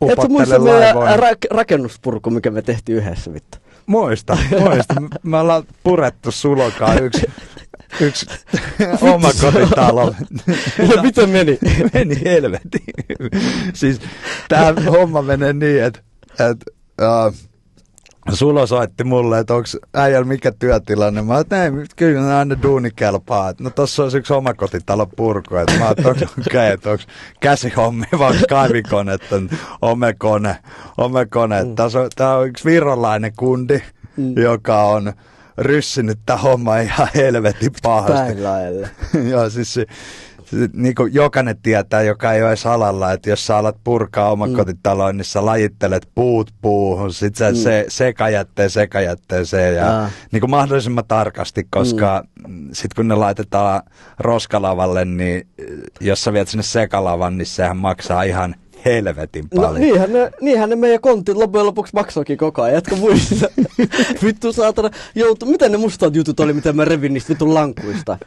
upottele muista laivoihin. meidän rakennuspurku, mikä me tehtiin yhdessä, vittu? Muista. Me ollaan purettu Sulokaan yksi omakotitalo. Ja miten meni? Meni helvetin. Siis tää homma menee niin, että Sulo soitti mulle, että onko äijällä mikä työtilanne. Mä ajattelin, että kyllä aina duuni kelpaa. No tossa olisi yksi omakotitalo purku. Mä ajattelin, että onko käsihommi vai kaivikone, omekone. Tää on yksi virolainen kundi, joka on ryssinyt tää homma ihan helvetin pahasti. Joo, siis niin kuin jokainen tietää, joka ei ole edes alalla, että jos sä alat purkaa omakotitaloon, niin sä lajittelet puut puuhun, sit sä sekajätteeseen ja niin kuin mahdollisimman tarkasti, koska sit kun ne laitetaan roskalavalle, niin jos sä viet sinne sekalavan, niin sehän maksaa ihan helvetin paljon. No niinhän ne meidän kontit loppujen lopuksi maksoikin koko ajan. Jätkö muista? Vittu saatana. Miten ne mustat jutut oli, mitä mä revin niistä vitun lankuista?